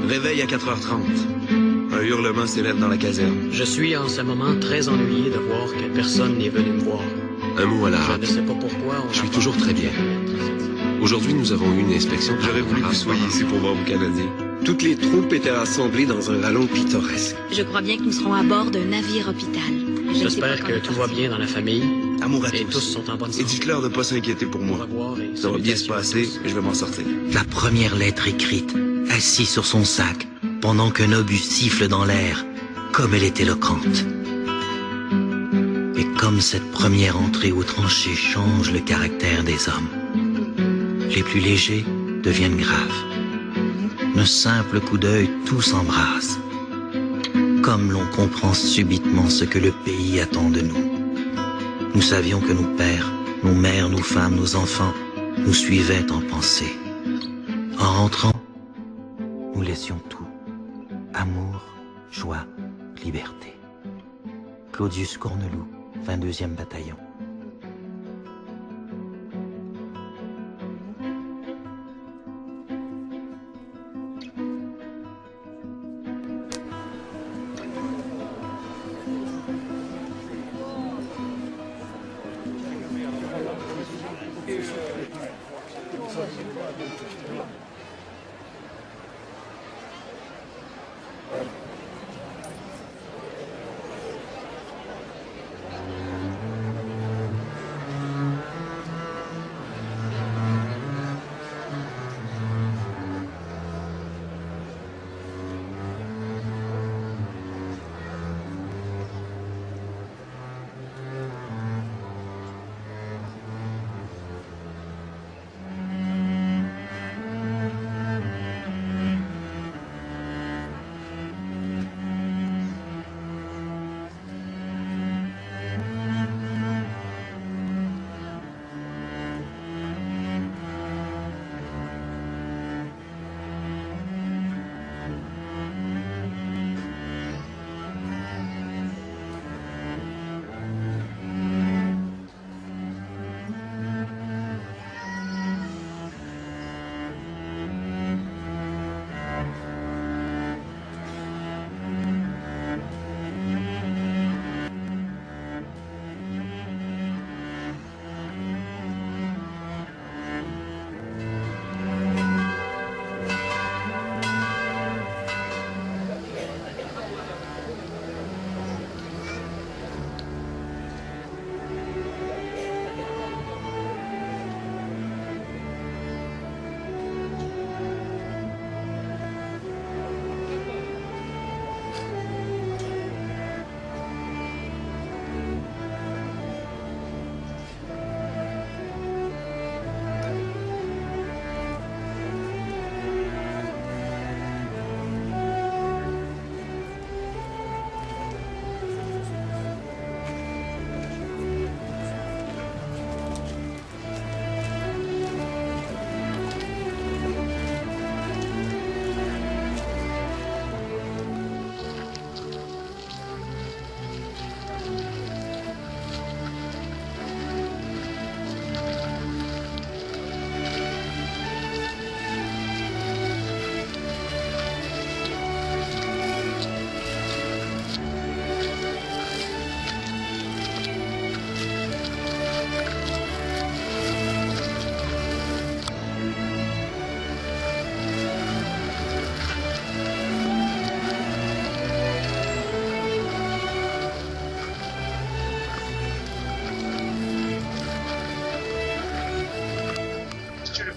Réveil à 4h30. Un hurlement s'élève dans la caserne. Je suis en ce moment très ennuyé de voir que personne n'est venu me voir. Un mot à la Je hâte. ne sais pas pourquoi. Je suis toujours très bien. Aujourd'hui, nous avons eu une inspection. J'aurais voulu que vous soyez ici pour voir vos Canadiens. Toutes les troupes étaient rassemblées dans un vallon pittoresque. Je crois bien que nous serons à bord d'un navire hôpital. J'espère que tout va bien dans la famille. Amour à Et tous. tous sont en bonne santé. Et dites-leur de ne pas s'inquiéter pour Au moi. revoir et Ça va bien se salutations à passer tous. et je vais m'en sortir. La première lettre écrite, assis sur son sac, pendant qu'un obus siffle dans l'air, comme elle est éloquente. Et comme cette première entrée au tranché change le caractère des hommes. Les plus légers deviennent graves. D'un simple coup d'œil, tout s'embrase. Comme l'on comprend subitement ce que le pays attend de nous. Nous savions que nos pères, nos mères, nos femmes, nos enfants nous suivaient en pensée. En rentrant, nous laissions tout. Amour, joie, liberté. Claudius Corneloup, 22e bataillon.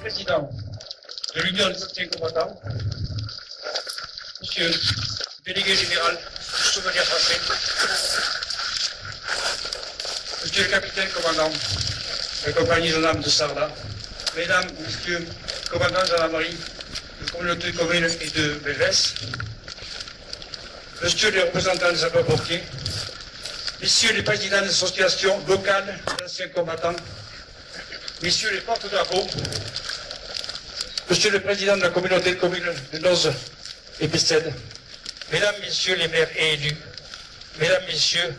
Président de l'Union des anciens combattants, Monsieur le délégué général du Souvenir français, Monsieur le capitaine commandant de la compagnie gendarme de Sarlat, Mesdames, Messieurs, commandants de gendarmerie de communauté commune et de Belvès, Monsieur les représentants des sapeurs-pompiers, Messieurs les présidents des associations locales d'anciens combattants, Messieurs les porte-drapeaux, Monsieur le Président de la communauté de communes de Noz et Pestède, Mesdames, Messieurs les maires et élus, Mesdames, Messieurs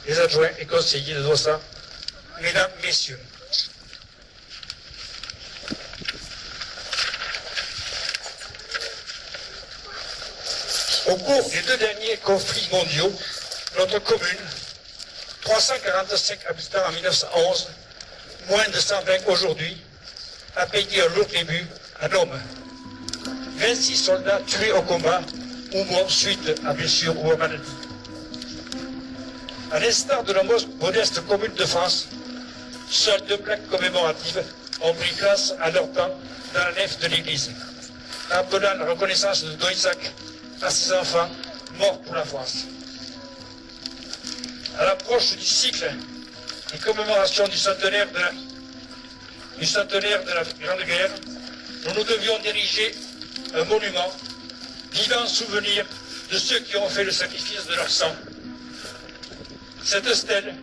les adjoints et conseillers de Dossa, Mesdames, Messieurs, Au cours des 2 derniers conflits mondiaux, notre commune, 345 habitants en 1911, moins de 120 aujourd'hui, a payé un lourd tribut à l'homme. 26 soldats tués au combat ou morts suite à blessures ou à maladies. À l'instar de la modeste commune de France, seules 2 plaques commémoratives ont pris place à leur temps dans la nef de l'église, appelant la reconnaissance de Doïsac à ses enfants morts pour la France. À l'approche du cycle des commémorations du centenaire de la Grande Guerre, nous devions diriger un monument vivant souvenir de ceux qui ont fait le sacrifice de leur sang. Cette stèle,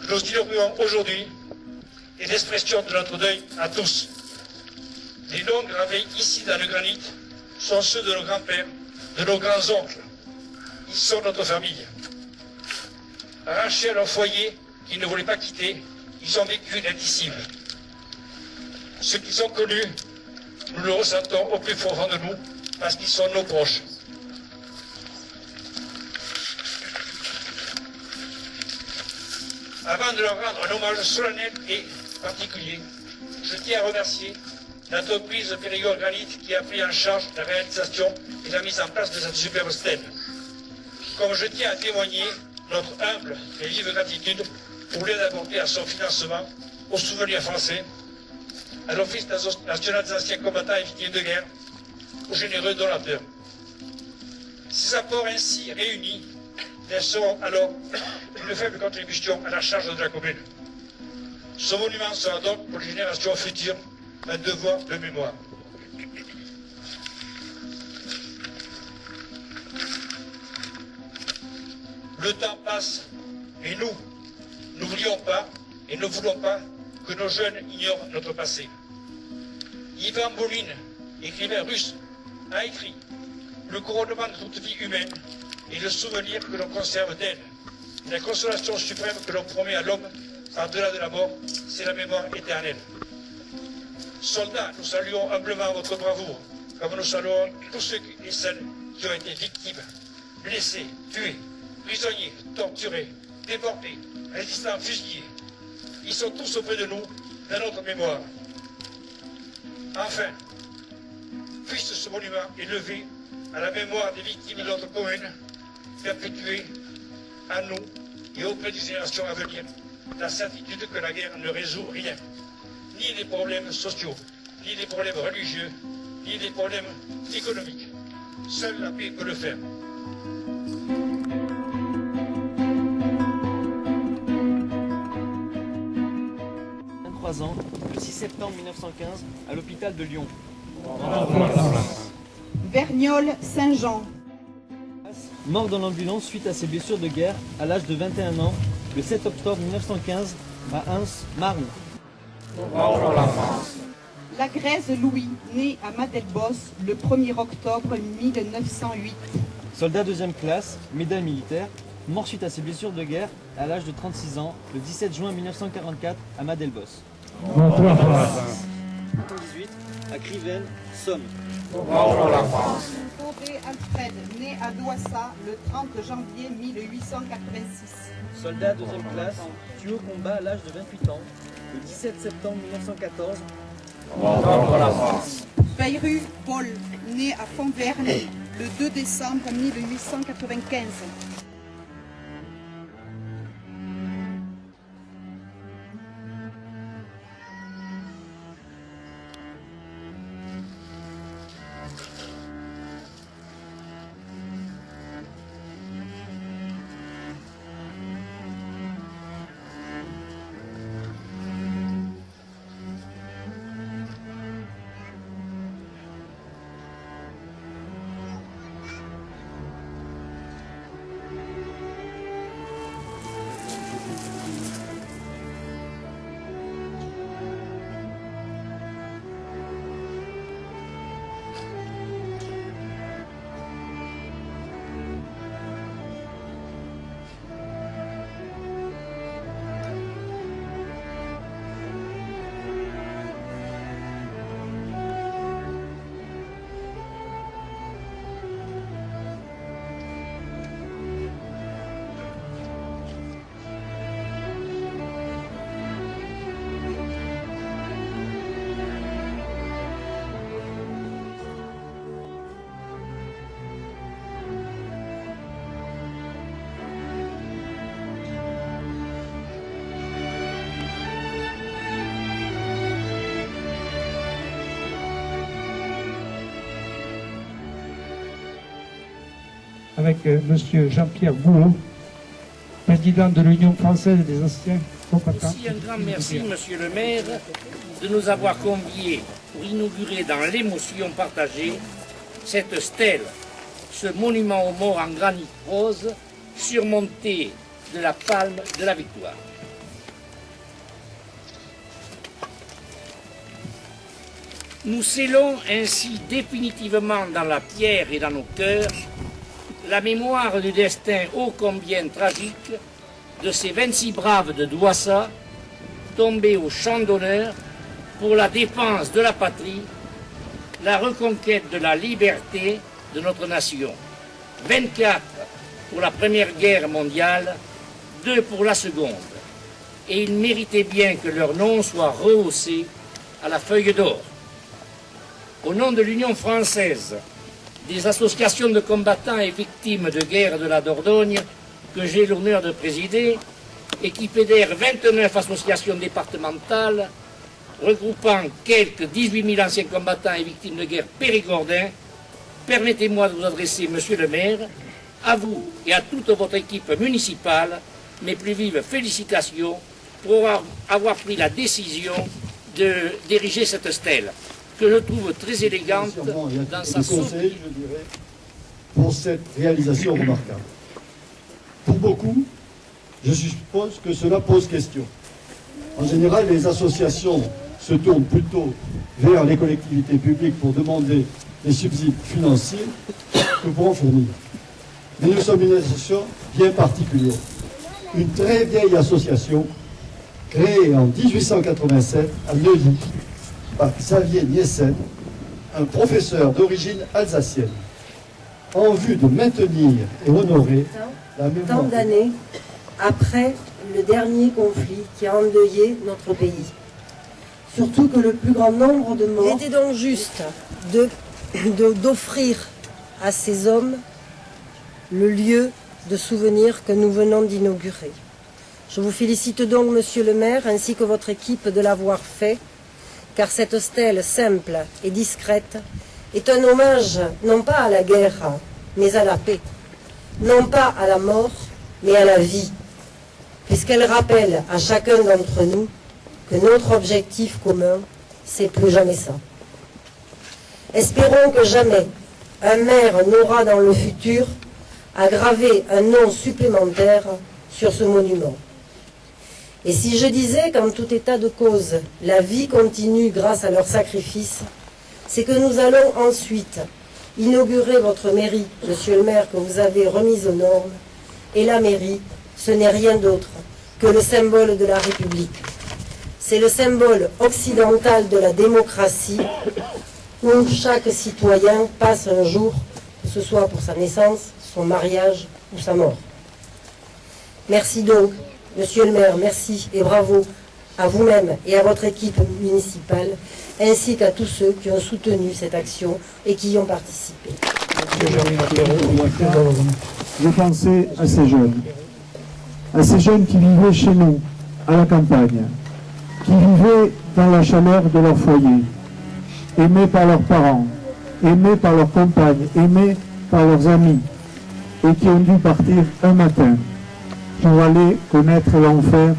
que nous inaugurons aujourd'hui, est l'expression de notre deuil à tous. Les noms gravés ici dans le granit sont ceux de nos grands-pères, de nos grands-oncles. Ils sont notre famille. Arrachés à leur foyer qu'ils ne voulaient pas quitter, ils ont vécu l'indicible. Ce qu'ils ont connu, nous le ressentons au plus profond de nous parce qu'ils sont nos proches. Avant de leur rendre un hommage solennel et particulier, je tiens à remercier l'entreprise Périgord Granit qui a pris en charge la réalisation et la mise en place de cette superbe stèle. Comme je tiens à témoigner notre humble et vive gratitude pour l'aide apportée à son financement, aux souvenirs français, à l'Office national des anciens combattants et victimes de guerre, aux généreux donateurs. Ces apports ainsi réunis verseront alors une faible contribution à la charge de la commune. Ce monument sera donc pour les générations futures un devoir de mémoire. Le temps passe et nous n'oublions pas et ne voulons pas que nos jeunes ignorent notre passé. Ivan Boline, écrivain russe, a écrit « Le couronnement de toute vie humaine est le souvenir que l'on conserve d'elle. La consolation suprême que l'on promet à l'homme par-delà de la mort, c'est la mémoire éternelle. Soldats, nous saluons humblement votre bravoure, comme nous saluons tous ceux et celles qui ont été victimes, blessés, tués, prisonniers, torturés, déportés, résistants, fusillés. Ils sont tous auprès de nous, dans notre mémoire. Enfin, puisse ce monument élevé à la mémoire des victimes de notre commune, perpétuer à nous et auprès des générations à venir la certitude que la guerre ne résout rien, ni les problèmes sociaux, ni les problèmes religieux, ni les problèmes économiques. Seule la paix peut le faire. Ans, le 6 septembre 1915, à l'hôpital de Lyon. Vergnol, Saint-Jean. Mort dans l'ambulance suite à ses blessures de guerre à l'âge de 21 ans, le 7 octobre 1915, à Reims, Marne. La Grèce Louis, né à Madelbos le 1er octobre 1908. Soldat 2e classe, médaille militaire, mort suite à ses blessures de guerre à l'âge de 36 ans, le 17 juin 1944, à Madelbos. 18, à Crivenne, Somme. Fauré Alfred, né à Douassa le 30 janvier 1886. Soldat 2e classe, tué au combat à l'âge de 28 ans, le 17 septembre 1914. Bayrou Paul, né à Fontverne le 2 décembre 1895. avec Monsieur Jean-Pierre Boulot, président de l'Union française des anciens combattants. Aussi un grand merci, Monsieur le maire, de nous avoir conviés pour inaugurer dans l'émotion partagée cette stèle, ce monument aux morts en granit rose, surmonté de la palme de la victoire. Nous scellons ainsi définitivement dans la pierre et dans nos cœurs la mémoire du destin ô combien tragique de ces 26 braves de Douassa tombés au champ d'honneur pour la défense de la patrie, la reconquête de la liberté de notre nation. 24 pour la Première Guerre mondiale, 2 pour la Seconde. Et ils méritaient bien que leur nom soit rehaussé à la feuille d'or. Au nom de l'Union française, des associations de combattants et victimes de guerre de la Dordogne, que j'ai l'honneur de présider, et qui fédère 29 associations départementales, regroupant quelques 18 000 anciens combattants et victimes de guerre périgordins, permettez-moi de vous adresser, Monsieur le maire, à vous et à toute votre équipe municipale, mes plus vives félicitations pour avoir pris la décision d'ériger cette stèle, que je trouve très élégante dans sa conseil, je dirais, pour cette réalisation remarquable. Pour beaucoup, je suppose que cela pose question. En général, les associations se tournent plutôt vers les collectivités publiques pour demander des subsides financiers que pour en fournir. Mais nous sommes une association bien particulière. Une très vieille association créée en 1887 à Neuilly par Xavier Niesen, un professeur d'origine alsacienne, en vue de maintenir et honorer la mémoire. Tant d'années après le dernier conflit qui a endeuillé notre pays. Surtout que le plus grand nombre de morts... Il était donc juste d'offrir à ces hommes le lieu de souvenir que nous venons d'inaugurer. Je vous félicite donc, Monsieur le maire, ainsi que votre équipe de l'avoir fait, car cette stèle simple et discrète est un hommage non pas à la guerre, mais à la paix, non pas à la mort, mais à la vie, puisqu'elle rappelle à chacun d'entre nous que notre objectif commun, c'est plus jamais ça. Espérons que jamais un maire n'aura dans le futur à graver un nom supplémentaire sur ce monument. Et si je disais qu'en tout état de cause, la vie continue grâce à leur sacrifice, c'est que nous allons ensuite inaugurer votre mairie, Monsieur le maire, que vous avez remise aux normes. Et la mairie, ce n'est rien d'autre que le symbole de la République. C'est le symbole occidental de la démocratie où chaque citoyen passe un jour, que ce soit pour sa naissance, son mariage ou sa mort. Merci donc, Monsieur le maire, merci et bravo à vous-même et à votre équipe municipale, ainsi qu'à tous ceux qui ont soutenu cette action et qui y ont participé. Je pensais à ces jeunes qui vivaient chez nous, à la campagne, qui vivaient dans la chaleur de leur foyer, aimés par leurs parents, aimés par leurs compagnes, aimés par leurs amis, et qui ont dû partir un matin pour aller connaître l'enfer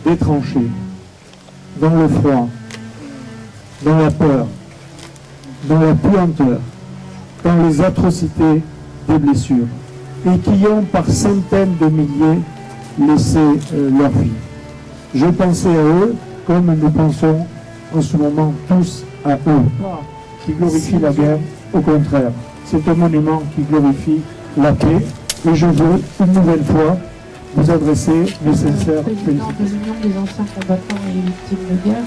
des tranchées, dans le froid, dans la peur, dans la puanteur, dans les atrocités des blessures, et qui ont par centaines de milliers laissé leur vie. Je pensais à eux comme nous pensons en ce moment tous à eux, qui glorifient la guerre. Au contraire, c'est un monument qui glorifie la paix, et je veux une nouvelle fois vous adresser mes sincères félicitations. De l'Union des anciens combattants et victimes de guerre,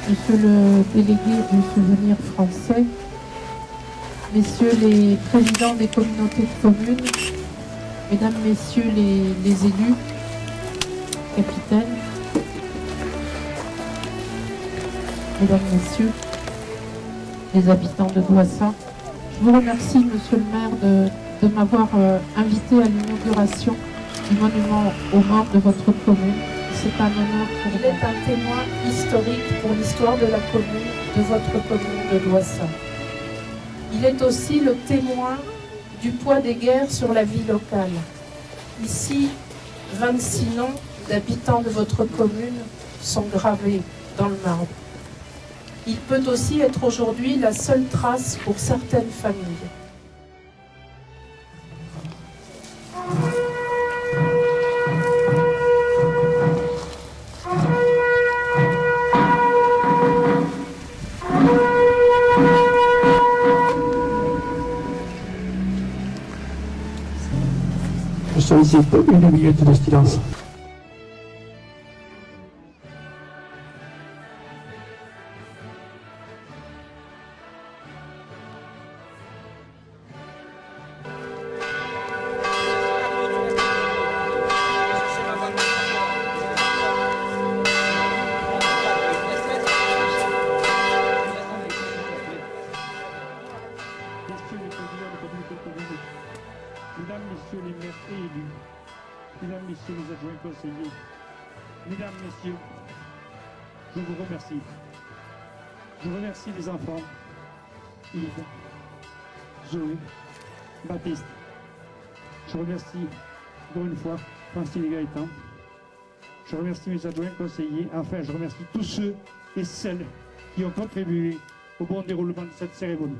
Monsieur le délégué du souvenir français, Messieurs les présidents des communautés de communes, Mesdames, Messieurs les élus, capitaines, Mesdames, Messieurs, les habitants de Douassa, je vous remercie, Monsieur le maire, de m'avoir invité à l'inauguration du monument aux morts de votre commune. C'est un honneur pour vous. Il est un témoin historique pour l'histoire de la commune, de votre commune de Douassa. Il est aussi le témoin du poids des guerres sur la vie locale. Ici, 26 noms d'habitants de votre commune sont gravés dans le marbre. Il peut aussi être aujourd'hui la seule trace pour certaines familles. Je sollicite une minute de silence. Mesdames, Messieurs les maires et élus, Mesdames, Messieurs les adjoints conseillers, Mesdames, Messieurs, je vous remercie. Je remercie les enfants, Yves, Zoé, Baptiste. Je remercie, encore une fois, Francine et Gaëtan. Je remercie mes adjoints conseillers. Enfin, je remercie tous ceux et celles qui ont contribué au bon déroulement de cette cérémonie.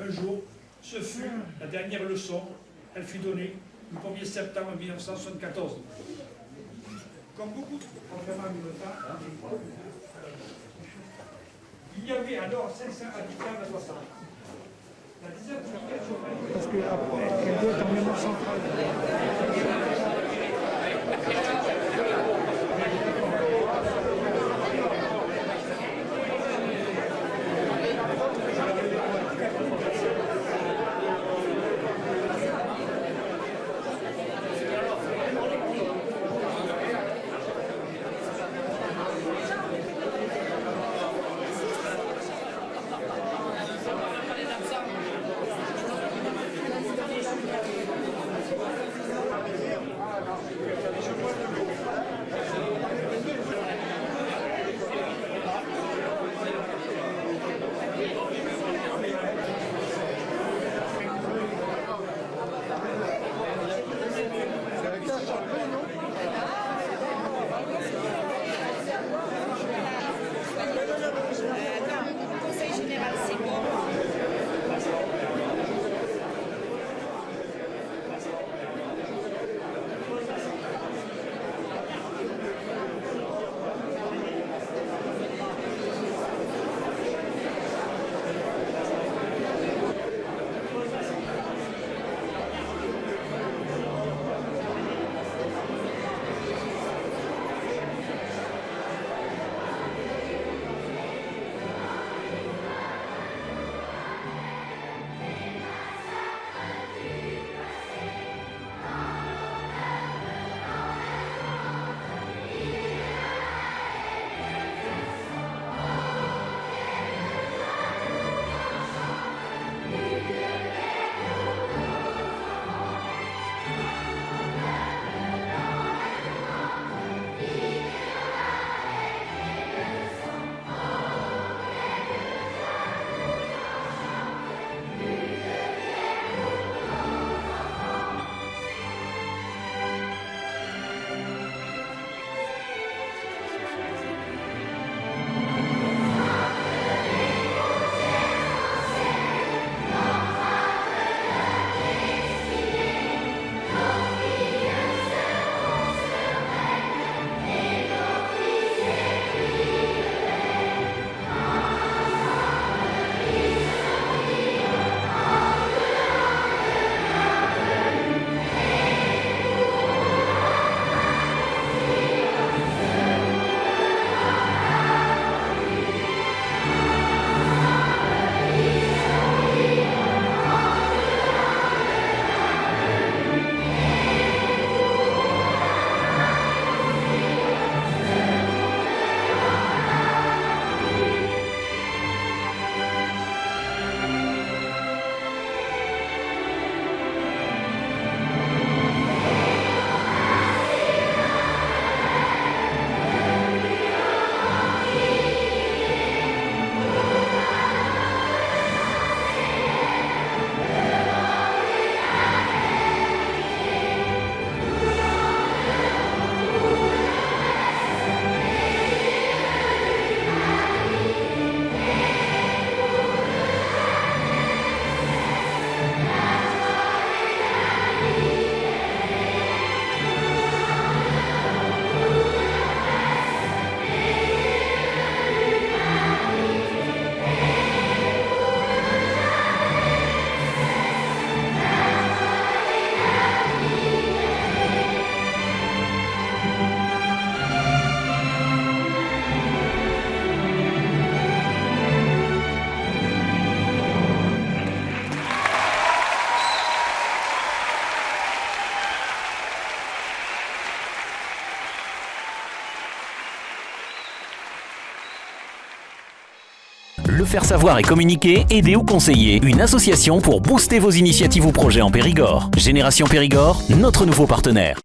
Un jour, ce fut la dernière leçon. Elle fut donnée le 1er septembre 1974. Comme beaucoup, contrairement à 1900, il y avait alors 500 habitants à 60. La désertification... Parce qu'après, elle doit être en mémoire centrale. Le faire savoir et communiquer, aider ou conseiller, une association pour booster vos initiatives ou projets en Périgord. Génération Périgord, notre nouveau partenaire.